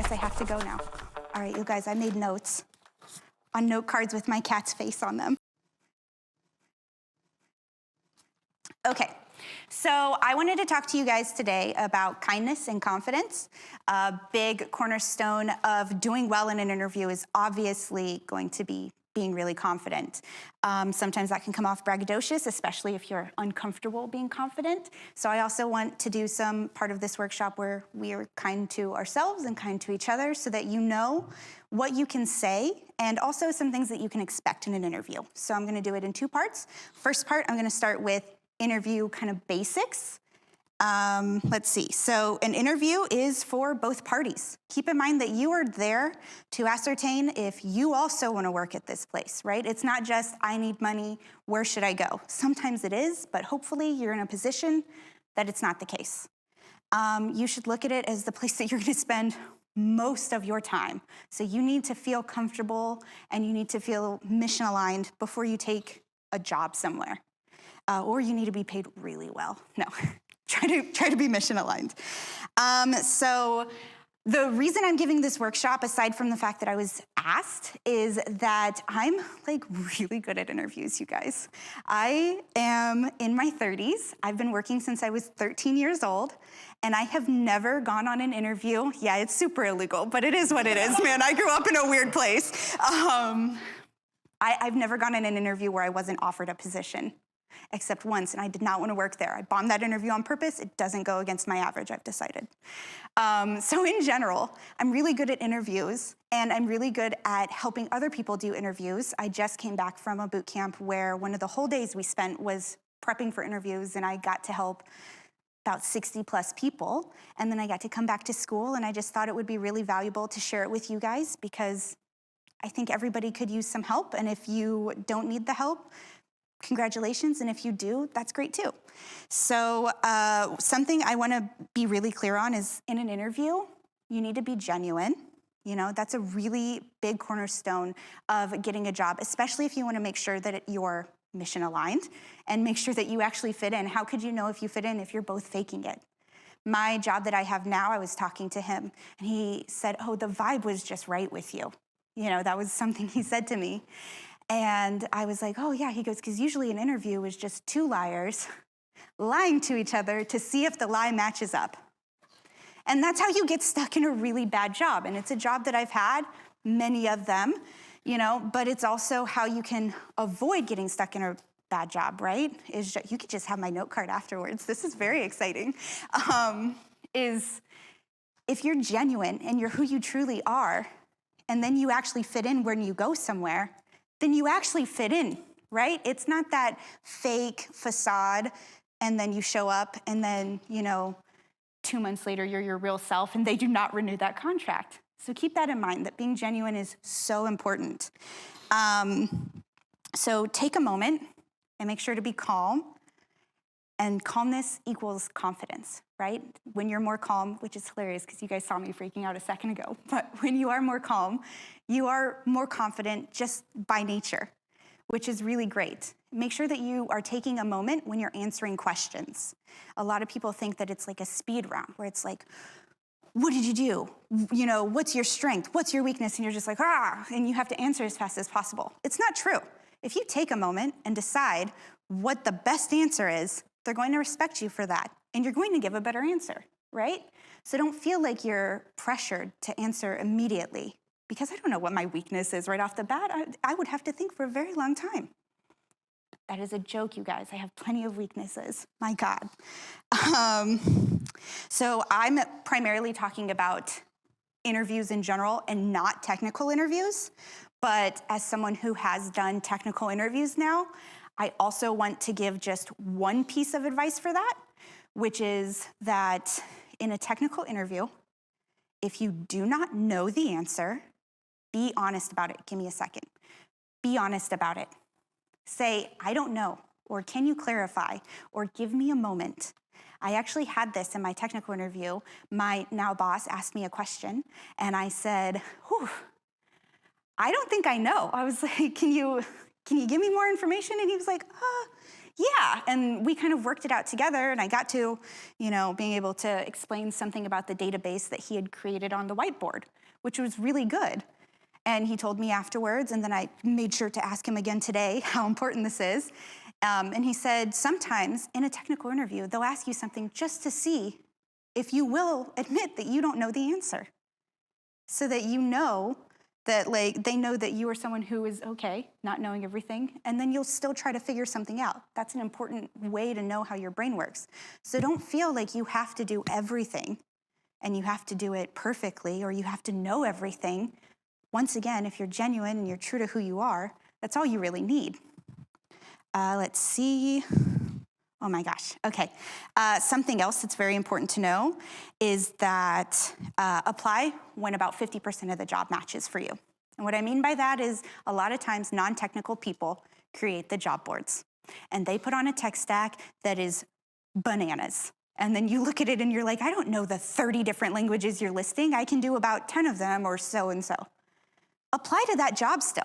guess I have to go now. All right, you guys, I made notes on note cards with my cat's face on them. Okay, so I wanted to talk to you guys today about kindness and confidence. A big cornerstone of doing well in an interview is obviously going to be being really confident. Sometimes that can come off braggadocious, especially if you're uncomfortable being confident. So I also want to do some part of this workshop where we are kind to ourselves and kind to each other so that you know what you can say and also some things that you can expect in an interview. So I'm gonna do it in two parts. First part, I'm gonna start with interview kind of basics. Let's see, so an interview is for both parties. Keep in mind that you are there to ascertain if you also wanna work at this place, right? It's not just, I need money, where should I go? Sometimes it is, but hopefully you're in a position that it's not the case. You should look at it as the place that you're gonna spend most of your time. So you need to feel comfortable and you need to feel mission aligned before you take a job somewhere. Or you need to be paid really well. No. Try to be mission aligned. So the reason I'm giving this workshop, aside from the fact that I was asked, is that I'm like really good at interviews, you guys. I am in my 30s. I've been working since I was 13 years old, and I have never gone on an interview. Yeah, it's super illegal, but it is what it is, man. I grew up in a weird place. I've never gone on an interview where I wasn't offered a position. Except once, and I did not want to work there. I bombed that interview on purpose. It doesn't go against my average, I've decided. So in general, I'm really good at interviews, and I'm really good at helping other people do interviews. I just came back from a boot camp where one of the whole days we spent was prepping for interviews, and I got to help about 60 plus people. And then I got to come back to school, and I just thought it would be really valuable to share it with you guys because I think everybody could use some help. And if you don't need the help, congratulations, and if you do, that's great too. So something I wanna be really clear on is in an interview, you need to be genuine. You know, that's a really big cornerstone of getting a job, especially if you wanna make sure that you're mission aligned and make sure that you actually fit in. How could you know if you fit in if you're both faking it? My job that I have now, I was talking to him and he said, oh, the vibe was just right with you. You know, that was something he said to me. And I was like, oh yeah, he goes, because usually an interview is just two liars lying to each other to see if the lie matches up. And that's how you get stuck in a really bad job. And it's a job that I've had, many of them, you know, but it's also how you can avoid getting stuck in a bad job, right? You could just have my note card afterwards. This is very exciting. Is if you're genuine and you're who you truly are, and then you actually fit in when you go somewhere, then you actually fit in, right? It's not that fake facade and then you show up and then, you know, 2 months later you're your real self and they do not renew that contract. So keep that in mind, that being genuine is so important. So take a moment and make sure to be calm. And calmness equals confidence, right? When you're more calm, which is hilarious because you guys saw me freaking out a second ago, but when you are more calm, you are more confident just by nature, which is really great. Make sure that you are taking a moment when you're answering questions. A lot of people think that it's like a speed round where it's like, what did you do? You know, what's your strength? What's your weakness? And you're just like, and you have to answer as fast as possible. It's not true. If you take a moment and decide what the best answer is, they're going to respect you for that, and you're going to give a better answer, right? So don't feel like you're pressured to answer immediately, because I don't know what my weakness is right off the bat. I would have to think for a very long time. That is a joke, you guys. I have plenty of weaknesses, my God. So I'm primarily talking about interviews in general and not technical interviews, but as someone who has done technical interviews now, I also want to give just one piece of advice for that, which is that in a technical interview, if you do not know the answer, be honest about it. Give me a second. Be honest about it. Say, I don't know, or can you clarify, or give me a moment. I actually had this in my technical interview. My now boss asked me a question, and I said, I don't think I know. I was like, can you give me more information? And he was like, Yeah, and we kind of worked it out together, and I got to, being able to explain something about the database that he had created on the whiteboard, which was really good. And he told me afterwards, and then I made sure to ask him again today how important this is. And he said, sometimes in a technical interview, they'll ask you something just to see if you will admit that you don't know the answer, so that you know that they know that you are someone who is okay not knowing everything, and then you'll still try to figure something out. That's an important way to know how your brain works. So don't feel like you have to do everything and you have to do it perfectly, or you have to know everything. Once again, if you're genuine and you're true to who you are, that's all you really need. Let's see. Oh my gosh, okay. Something else that's very important to know is that apply when about 50% of the job matches for you. And what I mean by that is a lot of times non-technical people create the job boards, and they put on a tech stack that is bananas. And then you look at it and you're like, I don't know the 30 different languages you're listing. I can do about 10 of them or so and so. Apply to that job still.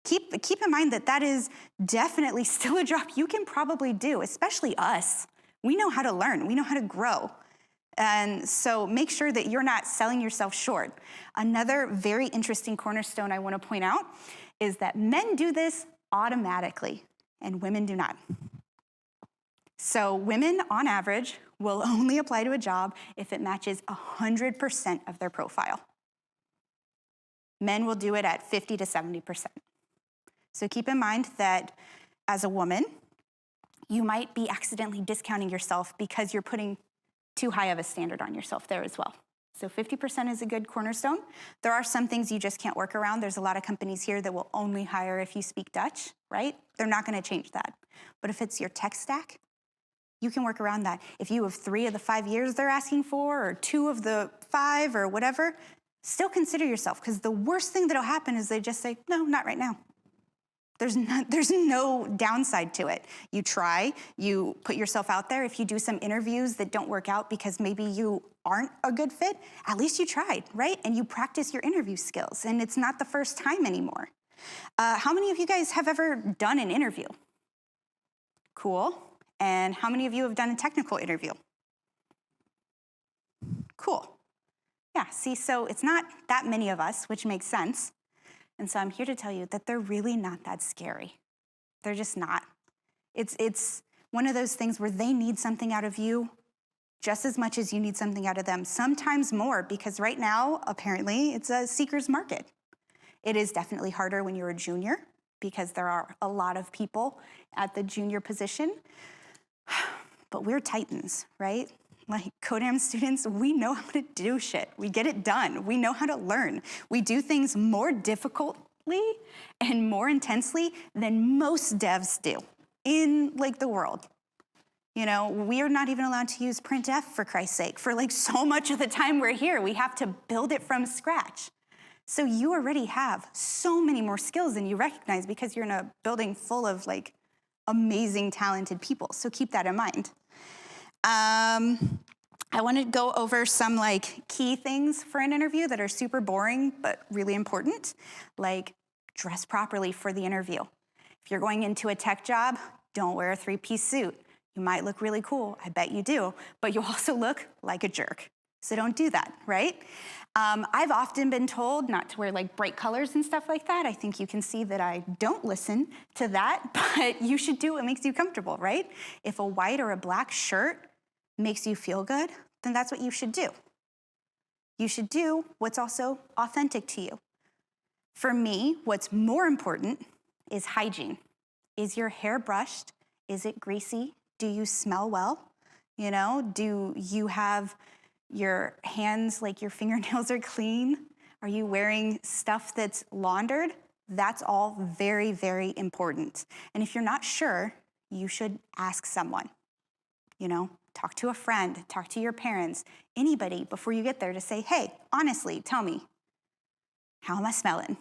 Keep in mind that that is definitely still a job you can probably do, especially us. We know how to learn. We know how to grow. And so make sure that you're not selling yourself short. Another very interesting cornerstone I want to point out is that men do this automatically and women do not. So women, on average, will only apply to a job if it matches 100% of their profile. Men will do it at 50 to 70%. So keep in mind that as a woman, you might be accidentally discounting yourself because you're putting too high of a standard on yourself there as well. So 50% is a good cornerstone. There are some things you just can't work around. There's a lot of companies here that will only hire if you speak Dutch, right? They're not going to change that. But if it's your tech stack, you can work around that. If you have 3 of the 5 years they're asking for, or 2 of the 5 or whatever, still consider yourself, because the worst thing that'll happen is they just say, no, not right now. There's no downside to it. You try, you put yourself out there. If you do some interviews that don't work out because maybe you aren't a good fit, at least you tried, right? And you practice your interview skills, and it's not the first time anymore. How many of you guys have ever done an interview? Cool. And how many of you have done a technical interview? Cool. Yeah, see, so it's not that many of us, which makes sense. And so I'm here to tell you that they're really not that scary. They're just not. It's one of those things where they need something out of you just as much as you need something out of them, sometimes more, because right now, apparently, it's a seeker's market. It is definitely harder when you're a junior, because there are a lot of people at the junior position. But we're titans, right? Like Codam students, we know how to do shit. We get it done. We know how to learn. We do things more difficultly and more intensely than most devs do in the world. We are not even allowed to use printf, for Christ's sake. For so much of the time we're here, we have to build it from scratch. So you already have so many more skills than you recognize, because you're in a building full of amazing, talented people. So keep that in mind. I want to go over some key things for an interview that are super boring but really important, like dress properly for the interview. If you're going into a tech job, don't wear a 3-piece suit. You might look really cool, I bet you do, but you'll also look like a jerk. So don't do that, right? I've often been told not to wear bright colors and stuff like that. I think you can see that I don't listen to that, but you should do what makes you comfortable, right? If a white or a black shirt makes you feel good, then that's what you should do. You should do what's also authentic to you. For me, what's more important is hygiene. Is your hair brushed? Is it greasy? Do you smell well? Do you have your hands, your fingernails are clean? Are you wearing stuff that's laundered? That's all very, very important. And if you're not sure, you should ask someone. Talk to a friend, talk to your parents, anybody before you get there to say, hey, honestly, tell me, how am I smelling?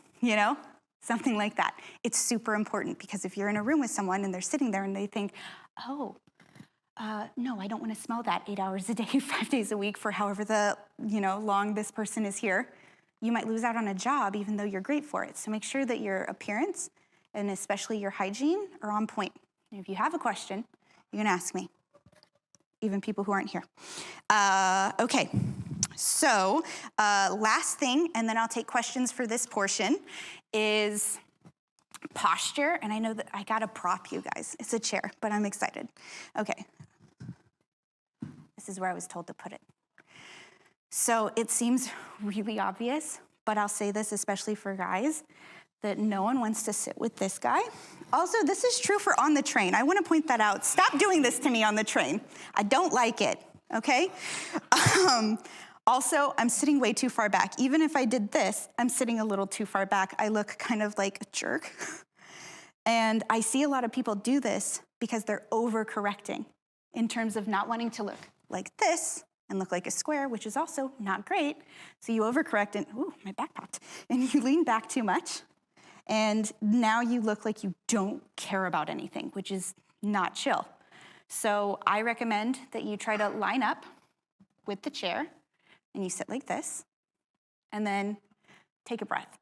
Something like that. It's super important, because if you're in a room with someone and they're sitting there and they think, oh, no, I don't want to smell that 8 hours a day, 5 days a week for however long this person is here, you might lose out on a job even though you're great for it. So make sure that your appearance and especially your hygiene are on point. And if you have a question, you can ask me, even people who aren't here. Okay, so last thing, and then I'll take questions for this portion, is posture. And I know that I gotta prop you guys. It's a chair, but I'm excited. Okay. This is where I was told to put it. So it seems really obvious, but I'll say this especially for guys, that no one wants to sit with this guy. Also, this is true for on the train. I want to point that out. Stop doing this to me on the train. I don't like it, okay? Also, I'm sitting way too far back. Even if I did this, I'm sitting a little too far back. I look kind of like a jerk. And I see a lot of people do this because they're overcorrecting in terms of not wanting to look like this and look like a square, which is also not great. So you overcorrect and, ooh, my back popped. And you lean back too much. And now you look like you don't care about anything, which is not chill. So I recommend that you try to line up with the chair and you sit like this and then take a breath.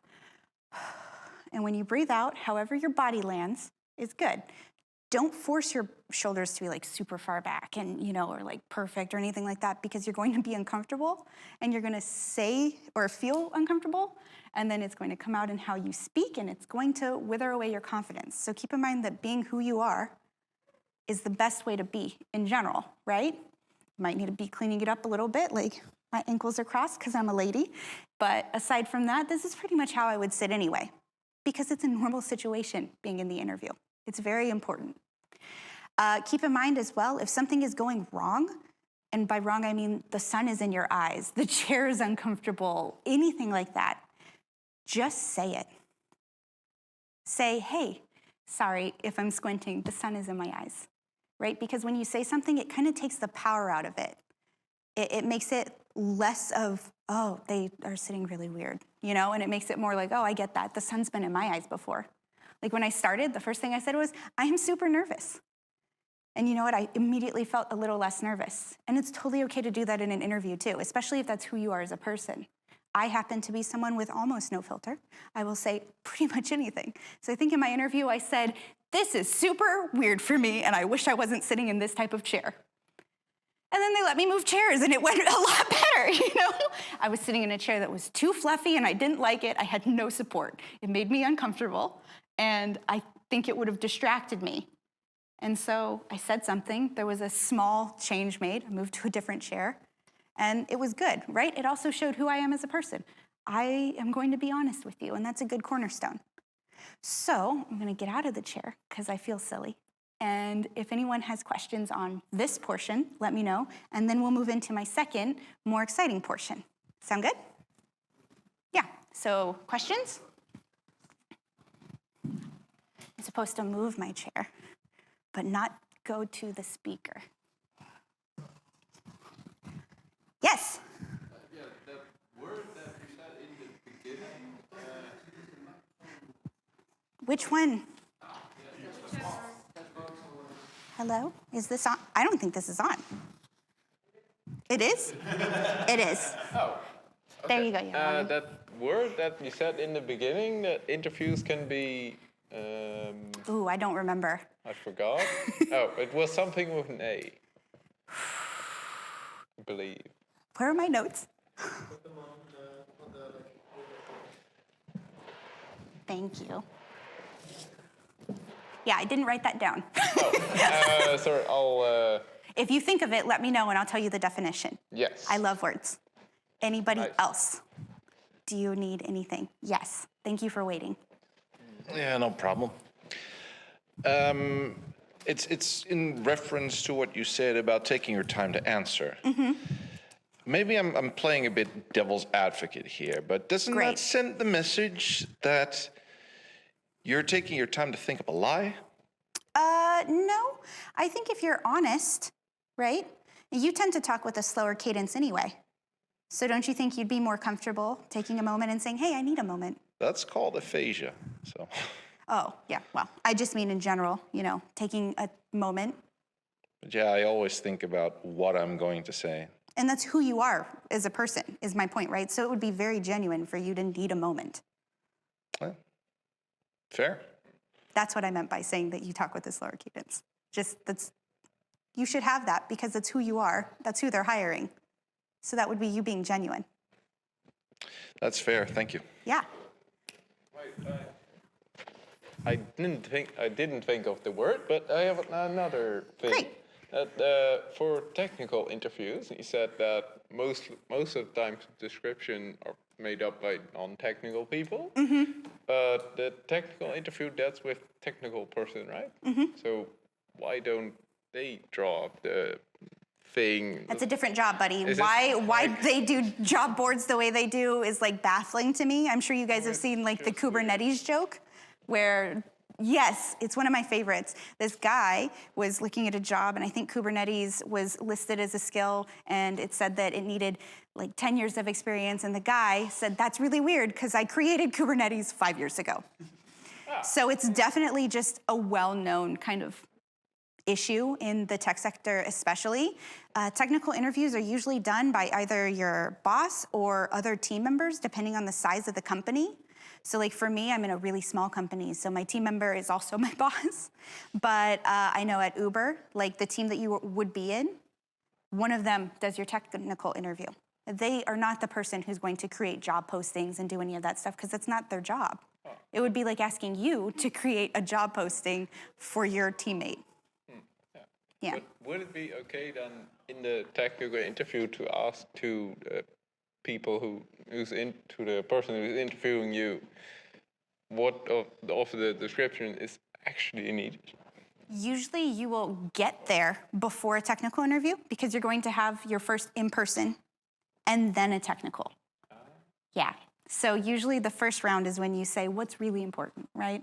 And when you breathe out, however your body lands is good. Don't force your shoulders to be like super far back and, or like perfect or anything like that, because you're going to be uncomfortable and you're going to say or feel uncomfortable, and then it's going to come out in how you speak and it's going to wither away your confidence. So keep in mind that being who you are is the best way to be in general, right? You might need to be cleaning it up a little bit, like my ankles are crossed because I'm a lady. But aside from that, this is pretty much how I would sit anyway, because it's a normal situation being in the interview. It's very important. Keep in mind as well, if something is going wrong, and by wrong I mean the sun is in your eyes, the chair is uncomfortable, anything like that, just say it. Say, hey, sorry if I'm squinting, the sun is in my eyes, right? Because when you say something, it kind of takes the power out of it. It makes it less of, oh, they are sitting really weird, and it makes it more like, oh, I get that. The sun's been in my eyes before. Like when I started, the first thing I said was, I am super nervous. And you know what? I immediately felt a little less nervous. And it's totally okay to do that in an interview too, especially if that's who you are as a person. I happen to be someone with almost no filter. I will say pretty much anything. So I think in my interview, I said, this is super weird for me, and I wish I wasn't sitting in this type of chair. And then they let me move chairs, and it went a lot better, I was sitting in a chair that was too fluffy, and I didn't like it. I had no support. It made me uncomfortable, and I think it would have distracted me. And so I said something. There was a small change made. I moved to a different chair. And it was good, right? It also showed who I am as a person. I am going to be honest with you, and that's a good cornerstone. So I'm going to get out of the chair because I feel silly. And if anyone has questions on this portion, let me know. And then we'll move into my second, more exciting portion. Sound good? Yeah. So questions? I'm supposed to move my chair, but not go to the speaker. Yes? Yeah, that word that you said in the beginning. Which one? Hello? Is this on? I don't think this is on. It is? It is. Oh. Okay. There you go. Yeah, that word that you said in the beginning, that interviews can be... Ooh, I don't remember. I forgot. Oh, it was something with an A. I believe. Where are my notes? Thank you. Yeah, I didn't write that down. Sorry, I'll... If you think of it, let me know and I'll tell you the definition. Yes. I love words. Anybody Nice. else? Do you need anything? Yes. Thank you for waiting. Yeah, no problem. It's in reference to what you said about taking your time to answer. Mm-hmm. Maybe I'm playing a bit devil's advocate here, but doesn't that send the message that you're taking your time to think up a lie? No. I think if you're honest, right? You tend to talk with a slower cadence anyway. So don't you think you'd be more comfortable taking a moment and saying, hey, I need a moment? That's called aphasia, so... Oh, yeah, well, I just mean in general, taking a moment. But yeah, I always think about what I'm going to say. And that's who you are as a person, is my point, right? So it would be very genuine for you to need a moment. Well, fair. That's what I meant by saying that you talk with a slower cadence. You should have that because it's who you are. That's who they're hiring. So that would be you being genuine. That's fair. Thank you. Yeah. I didn't think of the word, but I have another thing. Great. For technical interviews, he said that most of the time description are made up by non-technical people. But the technical interview, that's with technical person, right? So why don't they draw up the thing? That's a different job, buddy. Why they do job boards the way they do is like baffling to me. I'm sure you guys have seen like the Kubernetes joke where, yes, it's one of my favorites. This guy was looking at a job and I think Kubernetes was listed as a skill and it said that it needed like 10 years of experience. And the guy said, that's really weird because I created Kubernetes 5 years ago. So it's definitely just a well-known kind of issue in the tech sector especially. Technical interviews are usually done by either your boss or other team members, depending on the size of the company. So like for me, I'm in a really small company, so my team member is also my boss. But I know at Uber, like the team that you would be in, one of them does your technical interview. They are not the person who's going to create job postings and do any of that stuff because it's not their job. It would be like asking you to create a job posting for your teammate. Yeah. But would it be okay then in the technical interview to ask to the person who's interviewing you what of the description is actually needed? Usually you will get there before a technical interview because you're going to have your first in-person and then a technical. Yeah. So usually the first round is when you say, what's really important, right?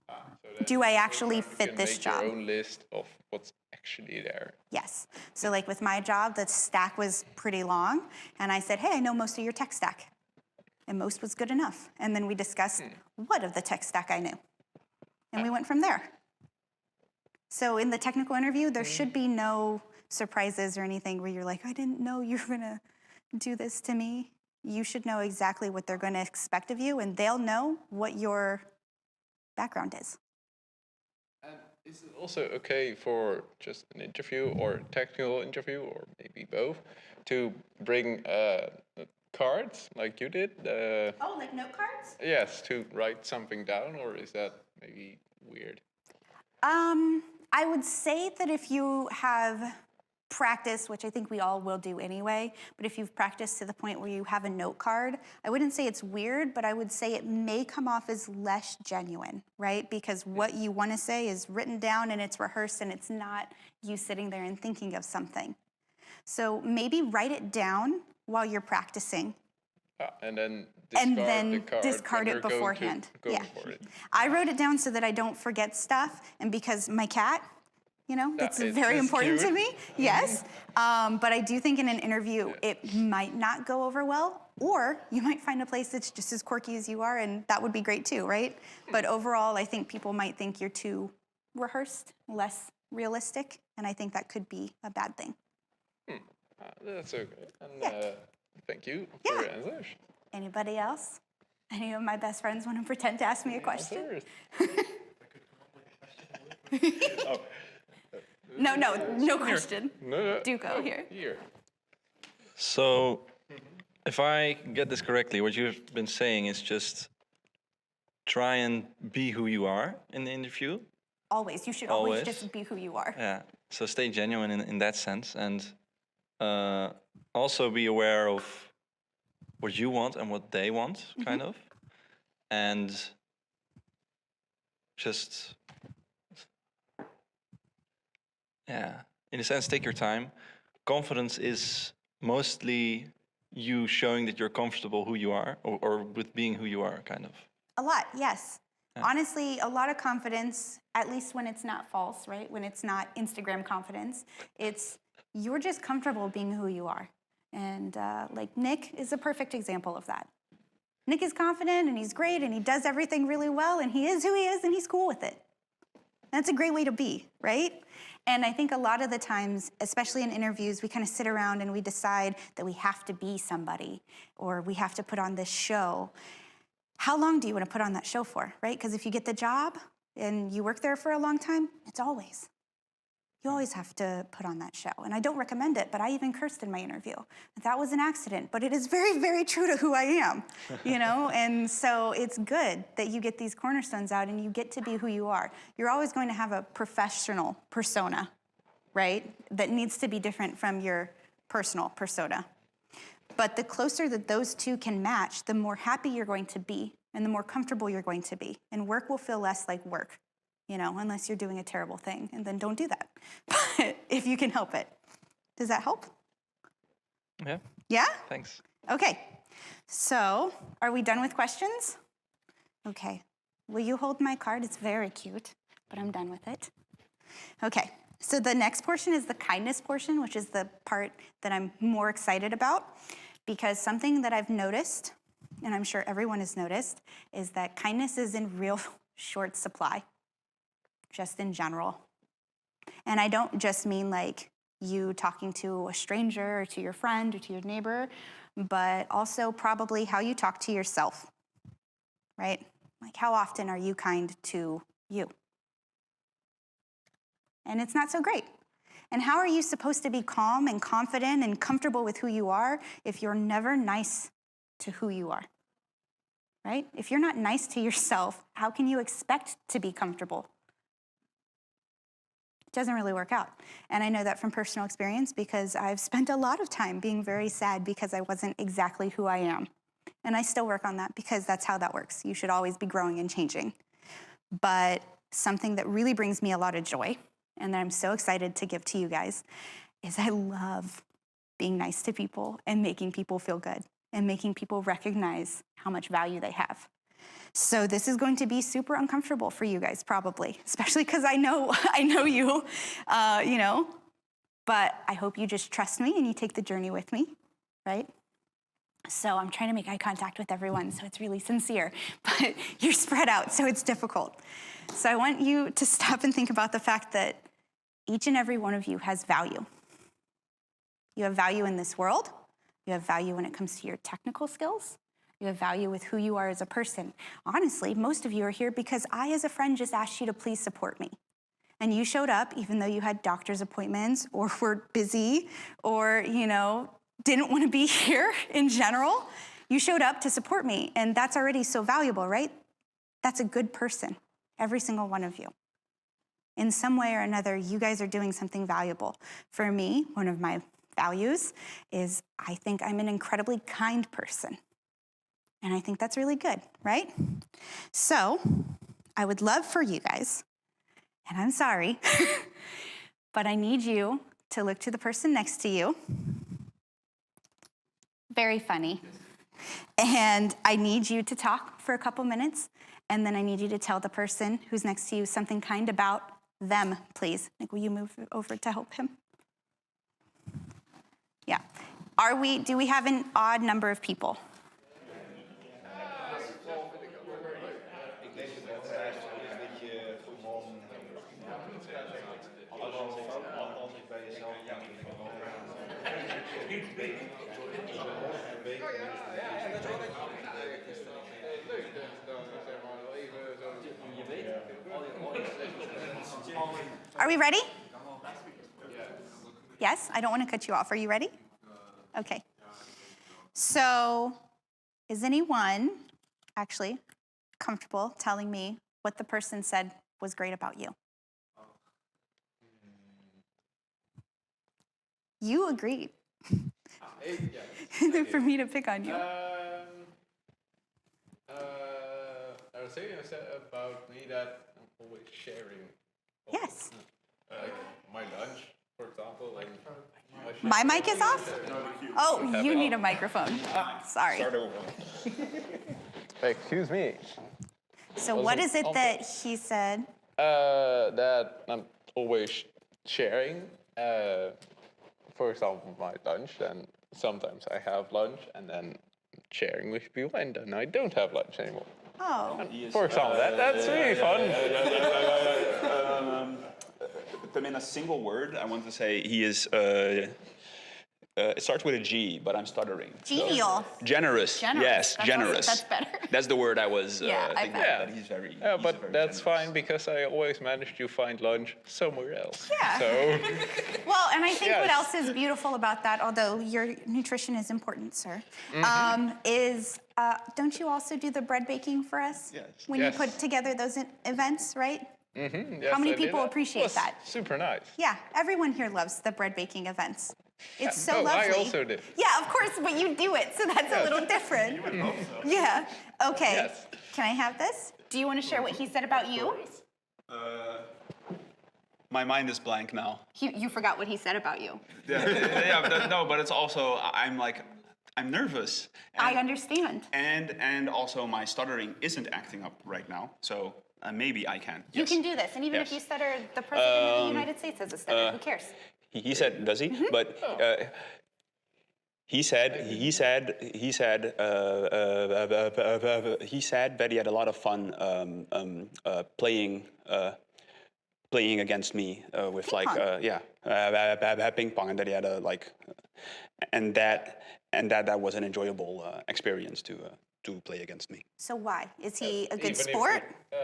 So do I actually fit this job? Your own list of what's actually there. Yes. So like with my job, the stack was pretty long. And I said, hey, I know most of your tech stack. And most was good enough. And then we discussed what of the tech stack I knew. And we went from there. So in the technical interview, there should be no surprises or anything where you're like, I didn't know you were going to do this to me. You should know exactly what they're going to expect of you, and they'll know what your background is. And is it also okay for just an interview or technical interview, or maybe both, to bring cards like you did? Oh, like note cards? Yes, to write something down, or is that maybe weird? I would say that if you have practice, which I think we all will do anyway, but if you've practiced to the point where you have a note card, I wouldn't say it's weird, but I would say it may come off as less genuine, right? Because what you want to say is written down and it's rehearsed and it's not you sitting there and thinking of something. So maybe write it down while you're practicing. And then discard it beforehand. Go for it. I wrote it down so that I don't forget stuff, and because my cat, that's very important to me. Yes. But I do think in an interview, it might not go over well, or you might find a place that's just as quirky as you are, and that would be great too, right? But overall, I think people might think you're too rehearsed, less realistic, and I think that could be a bad thing. That's okay. And thank you for your answers. Anybody else? Any of my best friends want to pretend to ask me a question? No question. No. Do go here. So, if I get this correctly, what you've been saying is just try and be who you are in the interview. Always. You should always just be who you are. Yeah. So stay genuine in that sense, and also be aware of what you want and what they want, kind of, and just. Yeah, in a sense, take your time. Confidence is mostly you showing that you're comfortable who you are, or with being who you are, kind of. A lot, yes. Yeah. Honestly, a lot of confidence, at least when it's not false, right? When it's not Instagram confidence, you're just comfortable being who you are. And like Nick is a perfect example of that. Nick is confident and he's great and he does everything really well and he is who he is and he's cool with it. That's a great way to be, right? And I think a lot of the times, especially in interviews, we kind of sit around and we decide that we have to be somebody or we have to put on this show. How long do you want to put on that show for, right? Because if you get the job, and you work there for a long time, it's always. You always have to put on that show. And I don't recommend it, but I even cursed in my interview. That was an accident, but it is very, very true to who I am, you know? And so it's good that you get these cornerstones out and you get to be who you are. You're always going to have a professional persona, right? That needs to be different from your personal persona. But the closer that those two can match, the more happy you're going to be and the more comfortable you're going to be. And work will feel less like work, you know, unless you're doing a terrible thing, and then don't do that. But if you can help it. Does that help? Yeah. Yeah? Thanks. Okay. So, are we done with questions? Okay. Will you hold my card? It's very cute, but I'm done with it. Okay. So the next portion is the kindness portion, which is the part that I'm more excited about, because something that I've noticed, and I'm sure everyone has noticed, is that kindness is in real short supply, just in general. And I don't just mean like you talking to a stranger or to your friend or to your neighbor, but also probably how you talk to yourself, right? Like how often are you kind to you? And it's not so great. And how are you supposed to be calm and confident and comfortable with who you are if you're never nice to who you are, right? If you're not nice to yourself, how can you expect to be comfortable? It doesn't really work out. And I know that from personal experience because I've spent a lot of time being very sad because I wasn't exactly who I am. And I still work on that because that's how that works. You should always be growing and changing. But something that really brings me a lot of joy and that I'm so excited to give to you guys is I love being nice to people and making people feel good and making people recognize how much value they have. So this is going to be super uncomfortable for you guys probably, especially because I know you, you know, but I hope you just trust me and you take the journey with me, right? So I'm trying to make eye contact with everyone, so it's really sincere, but you're spread out, so it's difficult. So I want you to stop and think about the fact that each and every one of you has value. You have value in this world. You have value when it comes to your technical skills. You have value with who you are as a person. Honestly, most of you are here because I, as a friend, just asked you to please support me. And you showed up even though you had doctor's appointments or were busy or, you know, didn't want to be here in general. You showed up to support me, and that's already so valuable, right? That's a good person, every single one of you. In some way or another, you guys are doing something valuable. For me, one of my values is I think I'm an incredibly kind person. And I think that's really good, right? So I would love for you guys, and I'm sorry, but I need you to look to the person next to you. Very funny. And I need you to talk for a couple minutes, and then I need you to tell the person who's next to you something kind about them, please. Nick, will you move over to help him? Yeah. Do we have an odd number of people? Are we ready? Yes, I don't want to cut you off. Are you ready? Okay. So, is anyone actually comfortable telling me what the person said was great about you? You agreed. For me to pick on you. I was saying about me that I'm always sharing. Yes. Like my lunch, for example. My mic is off? Oh, you need a microphone. Sorry. Excuse me. So what is it that he said? That I'm always sharing. For example, my lunch. Then sometimes I have lunch and then sharing with people, and then I don't have lunch anymore. Oh. For example, that's really fun. Put him in a single word. I want to say he is It starts with a G, but I'm stuttering. Genial. Generous. Yes, That's generous. That's better. That's the word I was Yeah, I thinking. bet. But he's very. Yeah, he's but very that's generous. fine because I always manage to find lunch somewhere else. Yeah. So Well, and I think what Yes. else is beautiful about that, although your nutrition is important, sir, is don't you also do the bread baking for us? Yes. When Yes. you put together those events, right? yes, How many I did people that. appreciate Was that? Super nice. Yeah, everyone here loves the bread baking events. It's so Oh, lovely. I also did. Yeah, of course, but you do it, so that's a little different. Yeah. Okay. Yes. Can I have this? Do you want to share what he said about you? My mind is blank now. You forgot what he said about you. Yeah, but it's also I'm nervous. I understand. And also my stuttering isn't acting up right now, so maybe I can. You Yes. can do this, and even if Yes. you stutter, the president of the United States has a stutter. Who cares? He said, does he? But he said that he had a lot of fun playing against me with Ping pong. ping pong, and that he had and that was an enjoyable experience to play against me. So why? Is he a good Even if sport? we-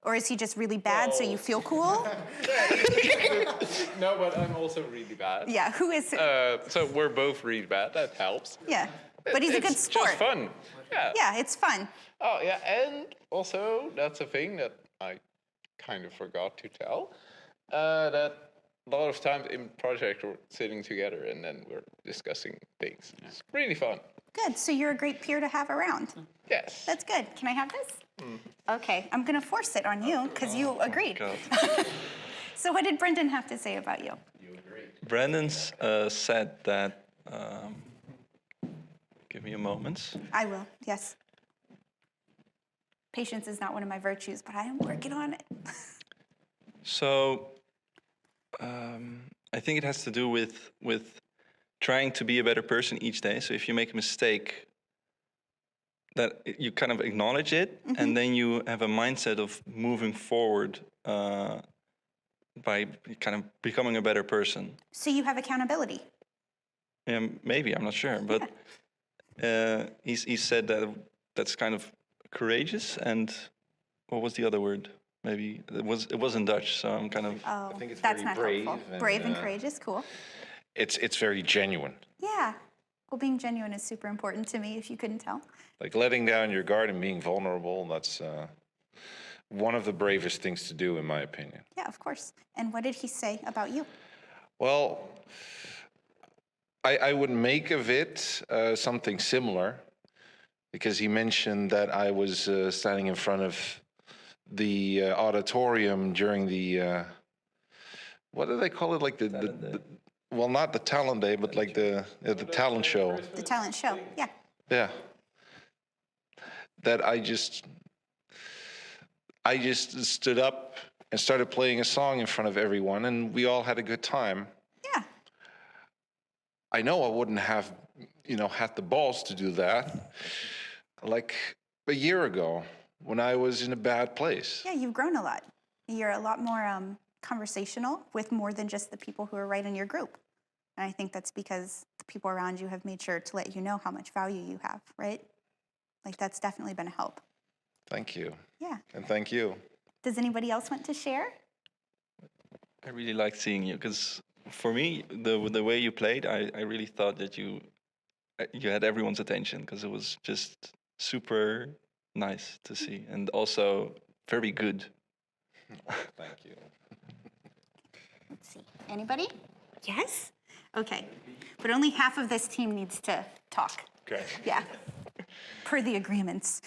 Or is he just really bad so you feel cool? no, but I'm also really bad. Yeah, who is it? So we're both really bad. That helps. Yeah, but he's a good It's sport. just fun. Yeah. Yeah, it's fun. Oh, yeah, and also that's a thing that I kind of forgot to tell. That a lot of times in project we're sitting together and then we're discussing things. It's really fun. Good, so you're a great peer to have around. Yes. That's good. Can I have this? Okay, I'm gonna force it on you because you agreed. God. So what did Brendan have to say about you? Brandon's said that. Give me a moment. I will, yes. Patience is not one of my virtues, but I am working on it. So, I think it has to do with trying to be a better person each day. So if you make a mistake, that you kind of acknowledge it, and then you have a mindset of moving forward by kind of becoming a better person. So you have accountability. Maybe, I'm not sure, but he said that that's kind of courageous. And what was the other word? Maybe it was in Dutch, so I'm kind of. Oh, think it's that's very not brave helpful. and, Brave and courageous, cool. It's very genuine. Yeah. Well, being genuine is super important to me, if you couldn't tell. Like letting down your guard and being vulnerable, that's one of the bravest things to do, in my opinion. Yeah, of course. And what did he say about you? Well, I would make of it something similar, because he mentioned that I was standing in front of the auditorium during the, what do they call it? Like the well, not the talent day, but like the talent show. The talent show, yeah. Yeah. That I just stood up and started playing a song in front of everyone, and we all had a good time. Yeah. I know I wouldn't have, had the balls to do that like a year ago when I was in a bad place. Yeah, you've grown a lot. You're a lot more conversational with more than just the people who are right in your group. And I think that's because the people around you have made sure to let you know how much value you have, right? Like, that's definitely been a help. Thank you. Yeah. And thank you. Does anybody else want to share? I really liked seeing you because for me, the way you played, I really thought that you had everyone's attention because it was just super nice to see and also very good. Thank you. Let's see. Anybody? Yes? Okay. But only half of this team needs to talk. Okay. Yeah. Per the agreements.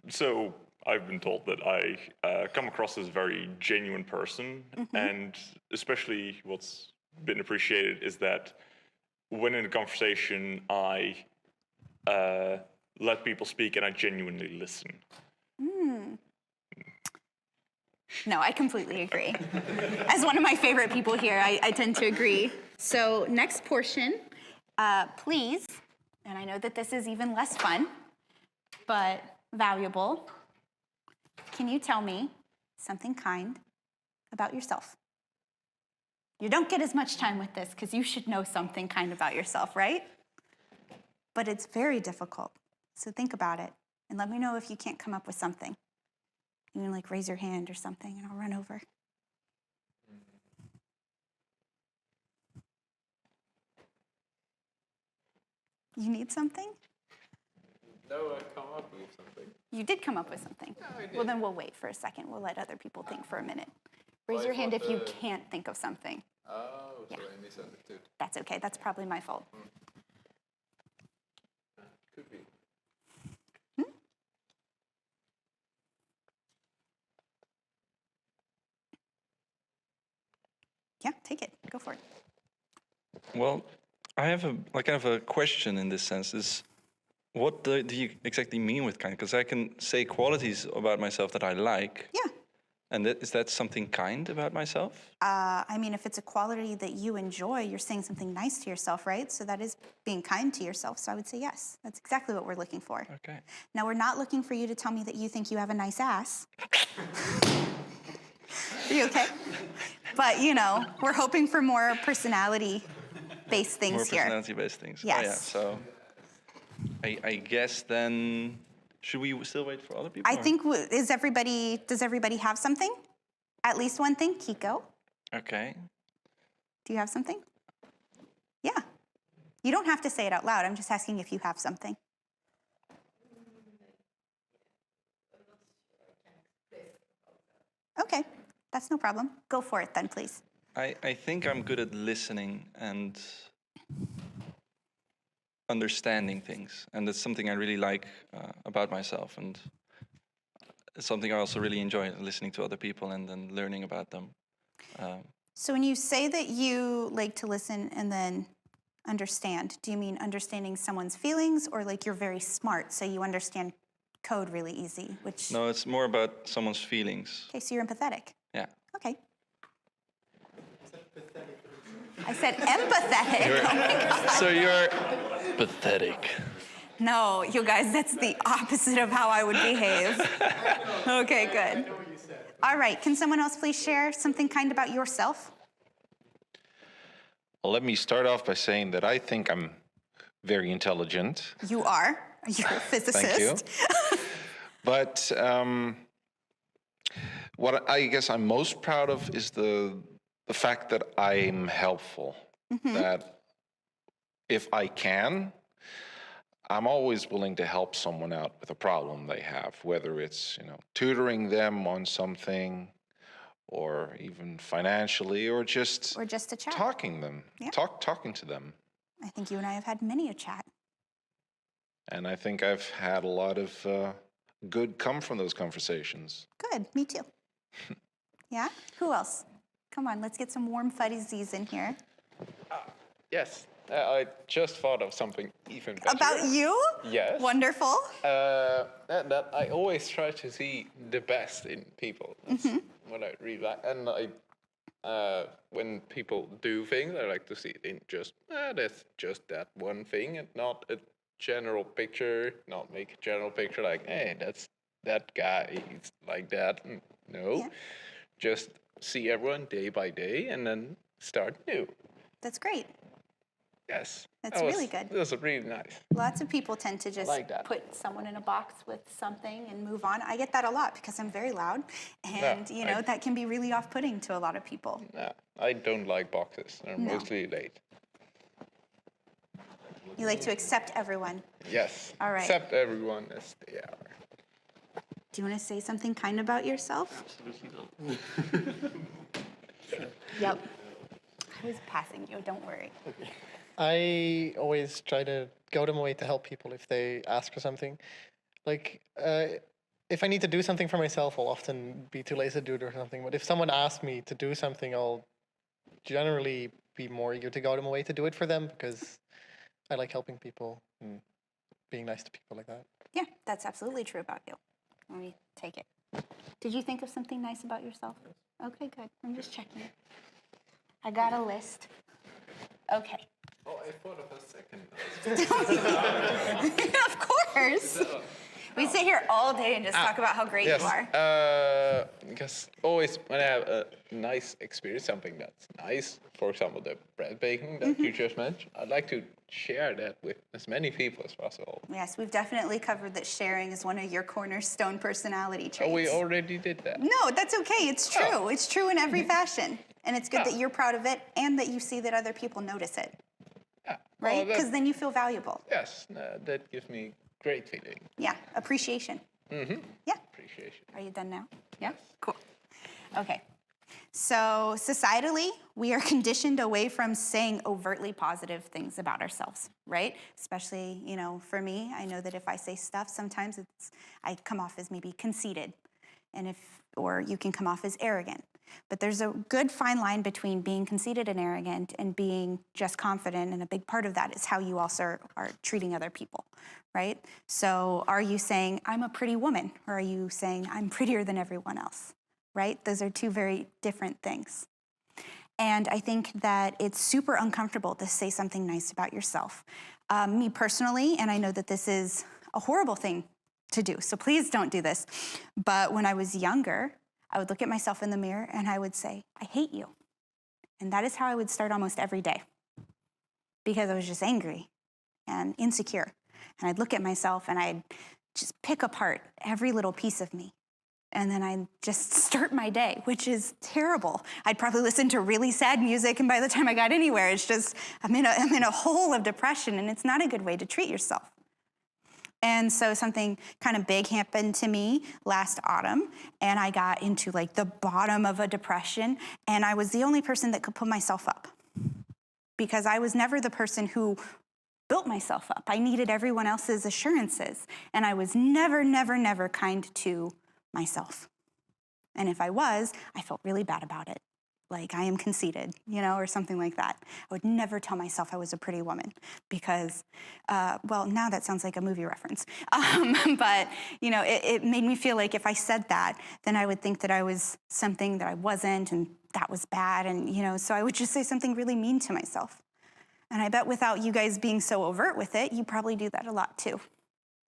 So I've been told that I come across as a very genuine person, and especially what's been appreciated is that when in a conversation, I let people speak and I genuinely listen. No, I completely agree. As one of my favorite people here, I tend to agree. So next portion, please, and I know that this is even less fun, but valuable. Can you tell me something kind about yourself? You don't get as much time with this because you should know something kind about yourself, right? But it's very difficult. So think about it and let me know if you can't come up with something. You can like raise your hand or something and I'll run over. You need something? No, I come up with something. You did come up with something. Yeah, I did. Well, then we'll wait for a second. We'll let other people think for a minute. Raise your hand if you can't think of something. Oh, Yeah. so I misunderstood. That's okay. That's probably my fault. Could be. Yeah, take it. Go for it. Well, I have a like kind of a question in this sense. Is what do you exactly mean with kind? Because I can say qualities about myself that I like. Yeah. And is that something kind about myself? I mean, if it's a quality that you enjoy, you're saying something nice to yourself, right? So that is being kind to yourself. So I would say yes. That's exactly what we're looking for. Okay. Now, we're not looking for you to tell me that you think you have a nice ass. Are you okay? But, you know, we're hoping for more personality-based things More here. personality-based things. Yes. Oh, yeah. So I guess then should we still wait for other people? I or- think, does everybody have something? At least one thing? Kiko, Okay. do you have something? Yeah. You don't have to say it out loud. I'm just asking if you have something. Okay, that's no problem. Go for it then, please. I think I'm good at listening and understanding things. And that's something I really like about myself. And it's something I also really enjoy, listening to other people and then learning about them. So when you say that you like to listen and then understand, do you mean understanding someone's feelings or like you're very smart so you understand code really easy? Which No, it's more about someone's feelings. Okay, so you're empathetic. Yeah. Okay. I said empathetic. Oh my God. So you're pathetic. No, you guys, that's the opposite of how I would behave. Okay, good. All right, can someone else please share something kind about yourself? Well, let me start off by saying that I think I'm very intelligent. You are. You're a physicist. Thank you. But what I guess I'm most proud of is the fact that I'm helpful. That if I can, I'm always willing to help someone out with a problem they have, whether it's, tutoring them on something or even financially or just Or just a chat. talking to them. I think you and I have had many a chat. And I think I've had a lot of good come from those conversations. Good, me too. Yeah? Who else? Come on, let's get some warm fuzzies in here. Yes, I just thought of something even better. About you? Yes. Wonderful. That I always try to see the best in people. That's what I really like. And when people do things, I like to see it in that's just that one thing and not a general picture, not make a general picture like, hey, that's that guy, he's like that. No, Yeah. just see everyone day by day and then start new. That's great. Yes. That's really good. That was really nice. Lots of people tend to just like that. put someone in a box with something and move on. I get that a lot because I'm very loud. And, Yeah, that can be really off-putting to a lot of people. No, I don't like boxes. They're No. mostly late. You like to accept everyone. Yes. All right. Accept everyone as they are. Do you want to say something kind about yourself? Yep. I was passing you, don't worry. I always try to go them away to help people if they ask for something. Like, if I need to do something for myself, I'll often be too lazy to do it or something. But if someone asks me to do something, I'll generally be more eager to go them away to do it for them because I like helping people and being nice to people like that. Yeah, that's absolutely true about you. Let me take it. Did you think of something nice about yourself? Okay, good. I'm just checking. I got a list. Okay. Oh, I thought of a second. Of course. We sit here all day and just talk about how great yes, you are. because always when I have a nice experience, something that's nice, for example, the bread baking that you just mentioned, I'd like to share that with as many people as possible. Yes, we've definitely covered that sharing is one of your cornerstone personality traits. Oh, we already did that. No, that's okay. It's true. Oh. It's true in every fashion. And it's good that you're proud of it and that you see that other people notice it, Yeah. right? Well, Because then you feel valuable. yes, that gives me great feeling. Yeah, appreciation. Mm-hmm. Yeah. Appreciation. Are you done now? Yeah? Cool. Okay. So societally, we are conditioned away from saying overtly positive things about ourselves, right? Especially, for me, I know that if I say stuff, sometimes I come off as maybe conceited, or you can come off as arrogant. But there's a good fine line between being conceited and arrogant and being just confident, and a big part of that is how you also are treating other people, right? So are you saying, I'm a pretty woman, or are you saying, I'm prettier than everyone else, right? Those are two very different things. And I think that it's super uncomfortable to say something nice about yourself. Me personally, and I know that this is a horrible thing to do, so please don't do this, but when I was younger, I would look at myself in the mirror and I would say, I hate you. And that is how I would start almost every day, because I was just angry and insecure. And I'd look at myself and I'd just pick apart every little piece of me. And then I'd just start my day, which is terrible. I'd probably listen to really sad music, and by the time I got anywhere, it's just, I'm in a hole of depression, and it's not a good way to treat yourself. And so something kind of big happened to me last autumn, and I got into like the bottom of a depression, and I was the only person that could pull myself up, because I was never the person who built myself up. I needed everyone else's assurances, and I was never, never, never kind to myself. And if I was, I felt really bad about it. Like I am conceited, or something like that. I would never tell myself I was a pretty woman because, now that sounds like a movie reference. But, it made me feel like if I said that, then I would think that I was something that I wasn't, and that was bad. And, so I would just say something really mean to myself. And I bet without you guys being so overt with it, you probably do that a lot too.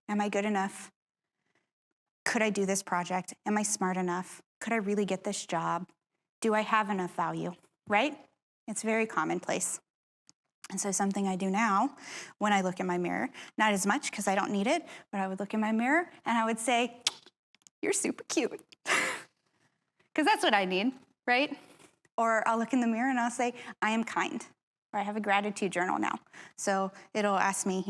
Am I good enough? Could I do this project? Am I smart enough? Could I really get this job? Do I have enough value, right? It's very commonplace. And so something I do now when I look in my mirror, not as much because I don't need it, but I would look in my mirror and I would say, you're super cute. Because that's what I need, right? Or I'll look in the mirror and I'll say, I am kind. Or I have a gratitude journal now. So it'll ask me,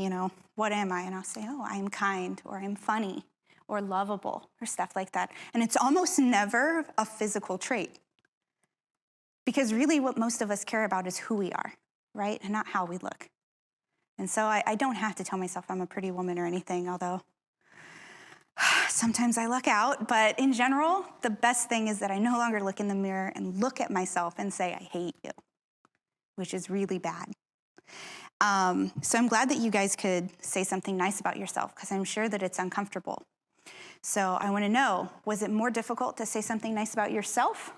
what am I? And I'll say, I am kind, or I'm funny, or lovable, or stuff like that. And it's almost never a physical trait. Because really what most of us care about is who we are, right? And not how we look. And so I don't have to tell myself I'm a pretty woman or anything, although sometimes I luck out. But in general, the best thing is that I no longer look in the mirror and look at myself and say, I hate you, which is really bad. So I'm glad that you guys could say something nice about yourself, because I'm sure that it's uncomfortable. So I want to know, was it more difficult to say something nice about yourself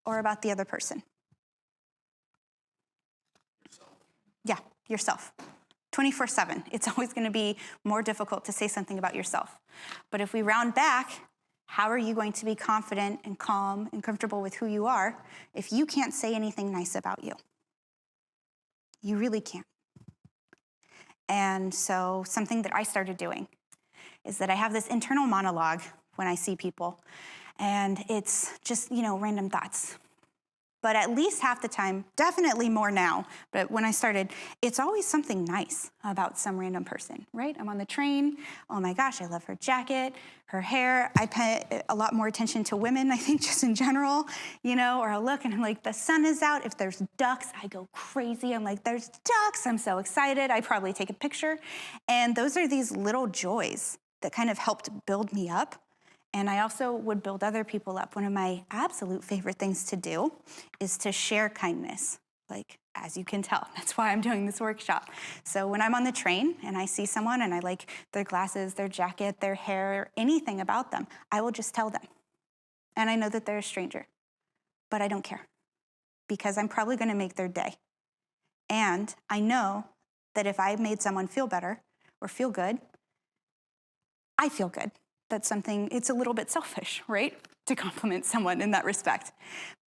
or about the other person? Yeah, yourself. 24/7. It's always going to be more difficult to say something about yourself. But if we round back, how are you going to be confident and calm and comfortable with who you are if you can't say anything nice about you? You really can't. And so something that I started doing is that I have this internal monologue when I see people, and it's just, random thoughts. But at least half the time, definitely more now, but when I started, it's always something nice about some random person, right? I'm on the train, oh my gosh, I love her jacket, her hair. I pay a lot more attention to women, I think, just in general, or I'll look and I'm like, the sun is out. If there's ducks, I go crazy. I'm like, there's ducks. I'm so excited. I probably take a picture. And those are these little joys that kind of helped build me up. And I also would build other people up. One of my absolute favorite things to do is to share kindness, like, as you can tell. That's why I'm doing this workshop. So when I'm on the train and I see someone and I like their glasses, their jacket, their hair, anything about them, I will just tell them. And I know that they're a stranger, but I don't care, because I'm probably going to make their day. And I know that if I made someone feel better or feel good, I feel good. That's something, it's a little bit selfish, right? To compliment someone in that respect.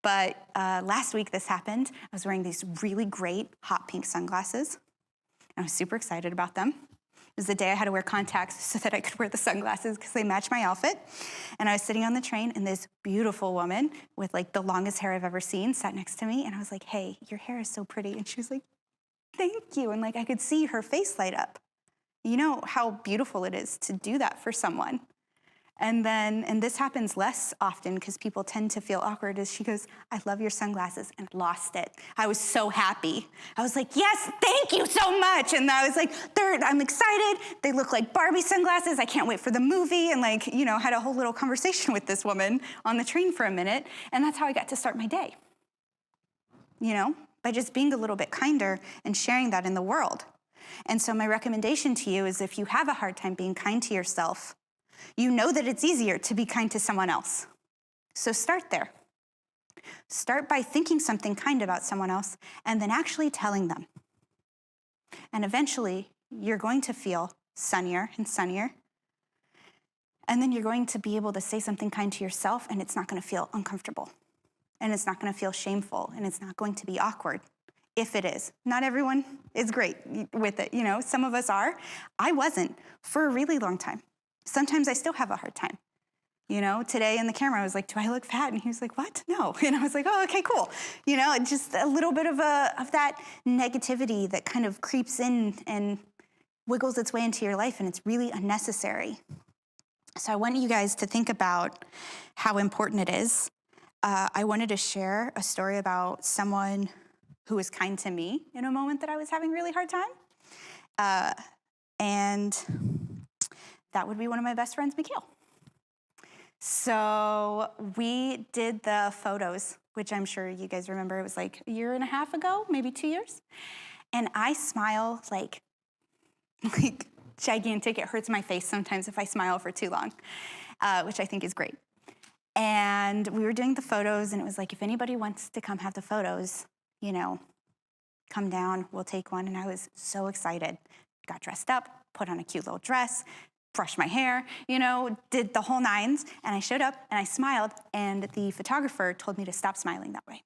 But last week this happened. I was wearing these really great hot pink sunglasses. I was super excited about them. It was the day I had to wear contacts so that I could wear the sunglasses because they match my outfit. And I was sitting on the train, and this beautiful woman with like the longest hair I've ever seen sat next to me. And I was like, hey, your hair is so pretty. And she was like, thank you. And like I could see her face light up. You know how beautiful it is to do that for someone. And this happens less often because people tend to feel awkward, as she goes, I love your sunglasses, and lost it. I was so happy. I was like, yes, thank you so much. And I was like, I'm excited. They look like Barbie sunglasses. I can't wait for the movie. And like, you know, had a whole little conversation with this woman on the train for a minute. And that's how I got to start my day, you know, by just being a little bit kinder and sharing that in the world. And so my recommendation to you is if you have a hard time being kind to yourself, you know that it's easier to be kind to someone else. So start there. Start by thinking something kind about someone else and then actually telling them. And eventually, you're going to feel sunnier and sunnier. And then you're going to be able to say something kind to yourself, and it's not going to feel uncomfortable. And it's not going to feel shameful, and it's not going to be awkward. If it is. Not everyone is great with it. You know, some of us are. I wasn't for a really long time. Sometimes I still have a hard time. You know, today in the camera, I was like, do I look fat? And he was like, what? No. And I was like, oh, okay, cool. You know, just a little bit of that negativity that kind of creeps in and wiggles its way into your life, and it's really unnecessary. So I want you guys to think about how important it is. I wanted to share a story about someone who was kind to me in a moment that I was having a really hard time. And that would be one of my best friends, Mikhail. So we did the photos, which I'm sure you guys remember. It was like a year and a half ago, maybe 2 years. And I smile like gigantic. It hurts my face sometimes if I smile for too long, which I think is great. And we were doing the photos, and it was like, if anybody wants to come have the photos, you know, come down, we'll take one. And I was so excited. Got dressed up, put on a cute little dress, brushed my hair, you know, did the whole nines. And I showed up and I smiled, and the photographer told me to stop smiling that way.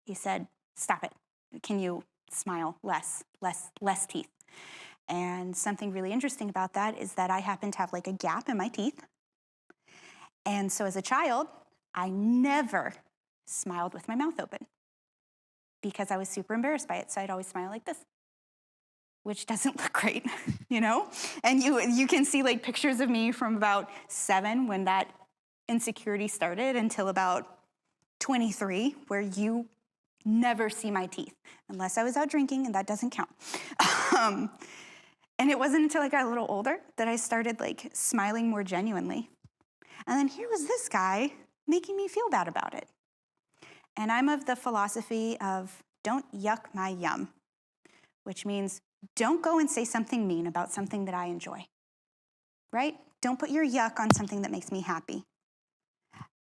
He said, stop it. Can you smile less teeth? And something really interesting about that is that I happen to have like a gap in my teeth. And so as a child, I never smiled with my mouth open because I was super embarrassed by it. So I'd always smile like this, which doesn't look great, you know? And you can see like pictures of me from about 7 when that insecurity started until about 23, where you never see my teeth, unless I was out drinking, and that doesn't count. And it wasn't until I got a little older that I started like smiling more genuinely. And then here was this guy making me feel bad about it. And I'm of the philosophy of don't yuck my yum, which means don't go and say something mean about something that I enjoy, right? Don't put your yuck on something that makes me happy.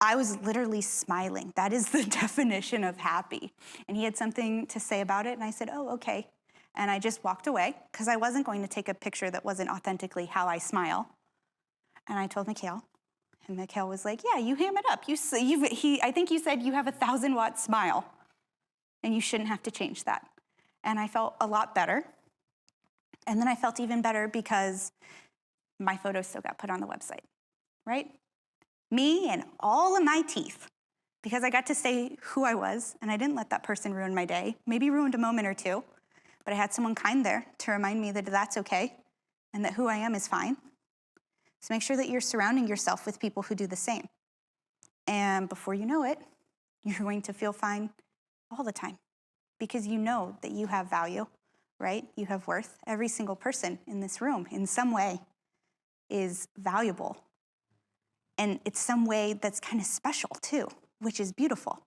I was literally smiling. That is the definition of happy. And he had something to say about it, and I said, oh, okay. And I just walked away because I wasn't going to take a picture that wasn't authentically how I smile. And I told Mikhail, and Mikhail was like, yeah, you ham it up. I think you said you have a 1,000-watt smile, and you shouldn't have to change that. And I felt a lot better. And then I felt even better because my photos still got put on the website, right? Me and all of my teeth, because I got to say who I was, and I didn't let that person ruin my day, maybe ruined a moment or two, but I had someone kind there to remind me that that's okay and that who I am is fine. So make sure that you're surrounding yourself with people who do the same. And before you know it, you're going to feel fine all the time because you know that you have value, right? You have worth. Every single person in this room in some way is valuable. And it's some way that's kind of special too, which is beautiful.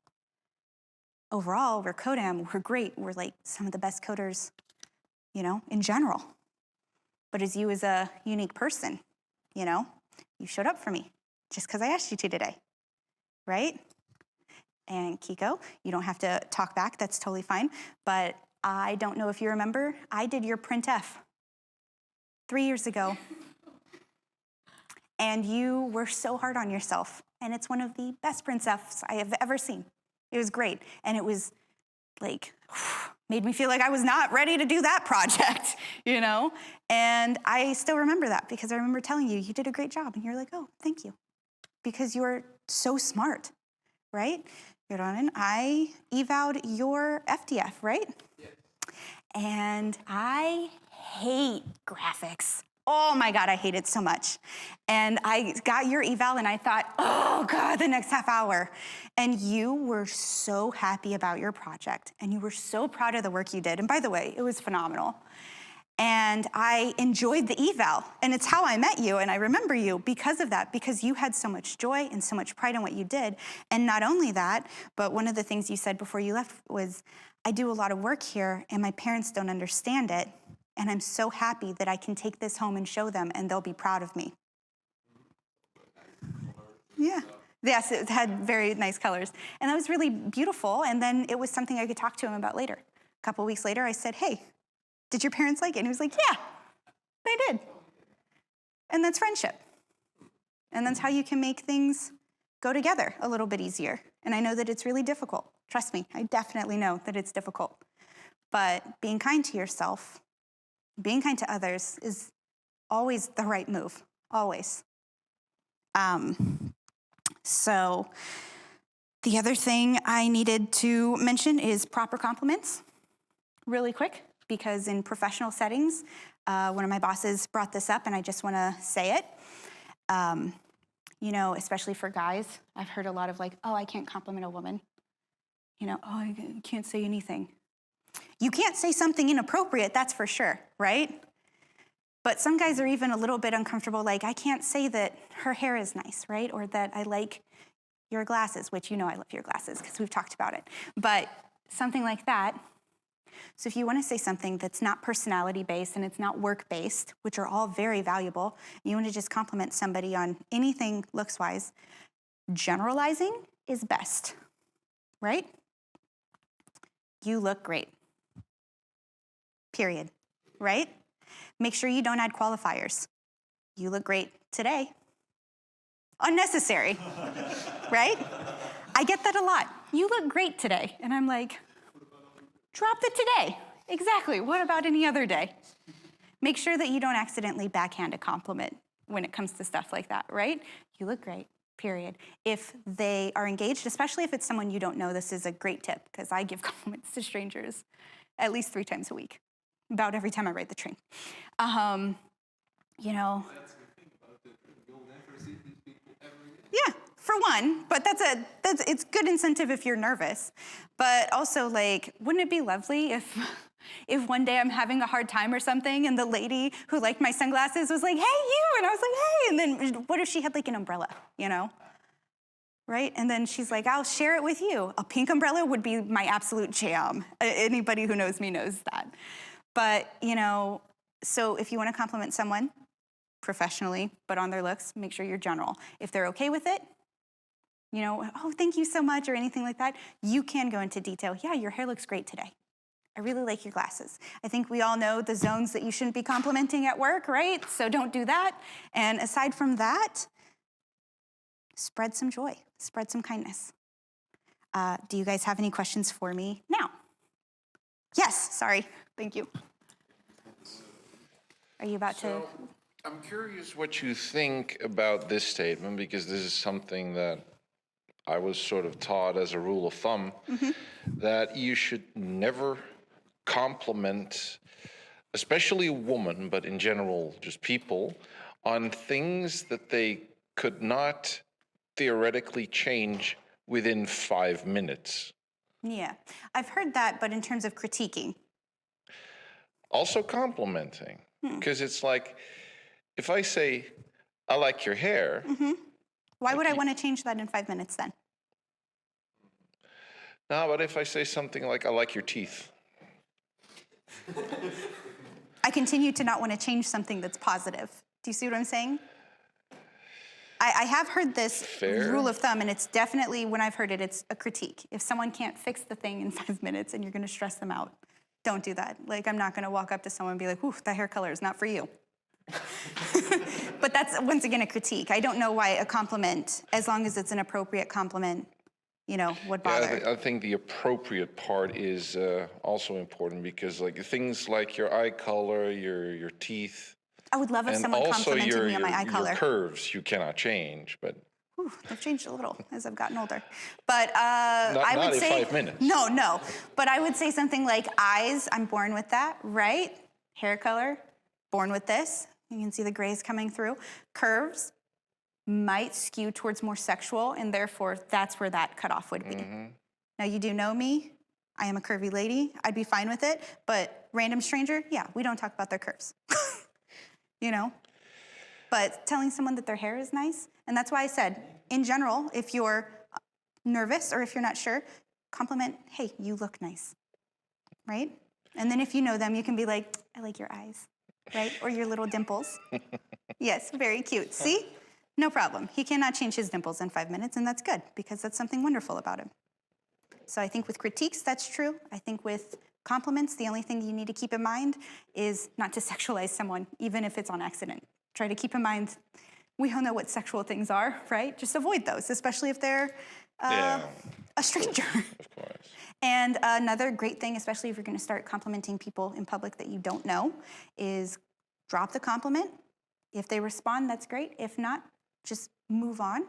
Overall, we're Codam, we're great. We're like some of the best coders, you know, in general. But as you as a unique person, you know, you showed up for me just because I asked you to today, right? And Kiko, you don't have to talk back, that's totally fine. But I don't know if you remember, I did your printf 3 years ago. and you were so hard on yourself. And it's one of the best print stuffs I have ever seen. It was great. And it was like, made me feel like I was not ready to do that project, you know? And I still remember that because I remember telling you, you did a great job. And you're like, oh, thank you. Because you're so smart, right? Joran, I evowed your FDF, right? Yes. And I hate graphics. Oh my God, I hate it so much. And I got your eval and I thought, oh God, the next half hour. And you were so happy about your project and you were so proud of the work you did. And by the way, it was phenomenal. And I enjoyed the eval, and it's how I met you, and I remember you because of that, because you had so much joy and so much pride in what you did. And not only that, but one of the things you said before you left was, I do a lot of work here, and my parents don't understand it, and I'm so happy that I can take this home and show them, and they'll be proud of me. Yeah. Yes, it had very nice colors. And that was really beautiful, and then it was something I could talk to him about later. A couple weeks later, I said, hey, did your parents like it? And he was like, yeah, they did. And that's friendship. And that's how you can make things go together a little bit easier. And I know that it's really difficult. Trust me, I definitely know that it's difficult. But being kind to yourself, being kind to others is always the right move, always. So the other thing I needed to mention is proper compliments, really quick. Because in professional settings, one of my bosses brought this up, and I just want to say it. You know, especially for guys, I've heard a lot of like, oh, I can't compliment a woman. You know, oh, I can't say anything. You can't say something inappropriate, that's for sure, right? But some guys are even a little bit uncomfortable, like, I can't say that her hair is nice, right? Or that I like your glasses, which you know I love your glasses because we've talked about it. But something like that. So if you want to say something that's not personality-based and it's not work-based, which are all very valuable, you want to just compliment somebody on anything looks-wise, generalizing is best, right? You look great, period, right? Make sure you don't add qualifiers. You look great today. Unnecessary, right? I get that a lot. You look great today. And I'm like, drop the today. Exactly. What about any other day? Make sure that you don't accidentally backhand a compliment when it comes to stuff like that, right? You look great, period. If they are engaged, especially if it's someone you don't know, this is a great tip because I give compliments to strangers at least 3 times a week, about every time I ride the train. You know. That's the thing about it. You'll never see these people ever again. Yeah. For one, but it's good incentive if you're nervous. But also, like, wouldn't it be lovely if one day I'm having a hard time or something and the lady who liked my sunglasses was like, hey, you, and I was like, hey, and then what if she had like an umbrella, you know? Right? And then she's like, I'll share it with you. A pink umbrella would be my absolute jam. Anybody who knows me knows that. But, you know, so if you want to compliment someone professionally, but on their looks, make sure you're general. If they're okay with it, you know, oh, thank you so much, or anything like that, you can go into detail. Yeah, your hair looks great today. I really like your glasses. I think we all know the zones that you shouldn't be complimenting at work, right? So don't do that. And aside from that, spread some joy, spread some kindness. Do you guys have any questions for me now? Yes, sorry, thank you. Are you about to? I'm curious what you think about this statement, because this is something that I was sort of taught as a rule of thumb, that you should never compliment, especially a woman, but in general, just people, on things that they could not theoretically change within 5 minutes. Yeah, I've heard that, but in terms of critiquing. Also complimenting, because it's like, if I say, I like your hair. Why would I want to change that in 5 minutes then? No, but if I say something like, I like your teeth. I continue to not want to change something that's positive. Do you see what I'm saying? I have heard this rule of thumb, and it's definitely, when I've heard it, it's a critique. If someone can't fix the thing in 5 minutes and you're going to stress them out, don't do that. Like, I'm not going to walk up to someone and be like, ooh, that hair color is not for you. But that's, once again, a critique. I don't know why a compliment, as long as it's an appropriate compliment, you know, would bother. Yeah, I think the appropriate part is also important because like things like your eye color, your teeth, I would love if and someone also complimented me on my eye color. your curves you cannot change, but Ooh, they've changed a little as I've gotten older. But not, I would not in say 5 minutes. no. But I would say something like eyes. I'm born with that, right? Hair color, born with this. You can see the grays coming through. Curves might skew towards more sexual, and therefore that's where that cutoff would be. Now you do know me. I am a curvy lady. I'd be fine with it. But random stranger, yeah, we don't talk about their curves. You know? But telling someone that their hair is nice, and that's why I said, in general, if you're nervous or if you're not sure, compliment, hey, you look nice, right? And then if you know them, you can be like, I like your eyes, right? Or your little dimples. Yes, very cute. See? No problem. He cannot change his dimples in 5 minutes, and that's good, because that's something wonderful about him. So I think with critiques, that's true. I think with compliments, the only thing you need to keep in mind is not to sexualize someone, even if it's on accident. Try to keep in mind, we all know what sexual things are, right? Just avoid those, especially if they're a stranger. of course. And another great thing, especially if you're going to start complimenting people in public that you don't know, is drop the compliment. If they respond, that's great. If not, just move on.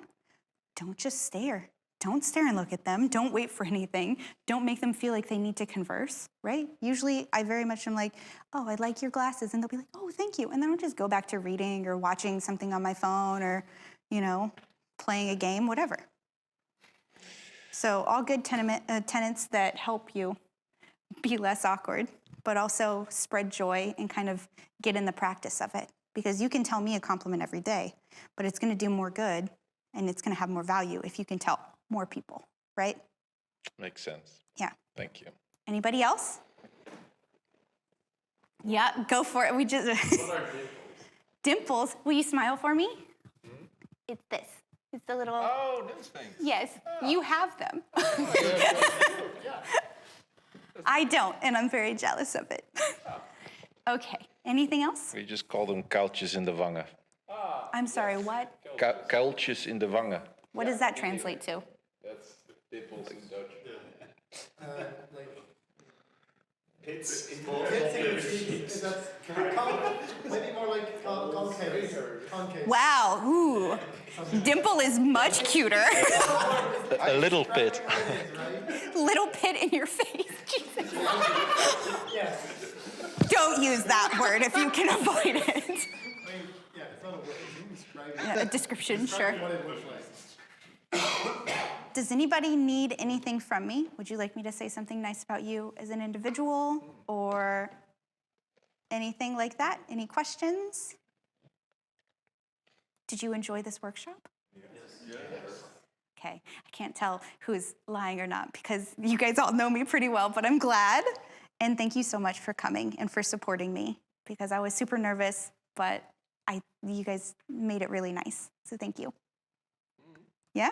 Don't just stare. Don't stare and look at them. Don't wait for anything. Don't make them feel like they need to converse, right? Usually I very much am like, oh, I like your glasses. And they'll be like, oh, thank you. And then I'll just go back to reading or watching something on my phone or, you know, playing a game, whatever. So all good tenets that help you be less awkward, but also spread joy and kind of get in the practice of it. Because you can tell me a compliment every day, but it's going to do more good and it's going to have more value if you can tell more people, right? Makes sense. Yeah. Thank you. Anybody else? Yeah, go for it. We just What are dimples? dimples. Will you smile for me? It's this. It's the little. Oh, those things. Yes, you have them. I don't, and I'm very jealous of it. Okay. Anything else? We just call them kuiltjes in de wangen. I'm sorry. What? Kuiltjes in de wangen. What does that translate to? That's dimples in Dutch. It's maybe more like concave. Wow. Ooh. Dimple is much cuter. A little bit. Little pit in your face. Jesus. Don't use that word if you can avoid it. Yeah, it's not a word. It's describing A description, sure. what it looks like. Does anybody need anything from me? Would you like me to say something nice about you as an individual or anything like that? Any questions? Did you enjoy this workshop? Yes. Okay, I can't tell who's lying or not because you guys all know me pretty well, but I'm glad. And thank you so much for coming and for supporting me because I was super nervous, but you guys made it really nice. So thank you. Yeah?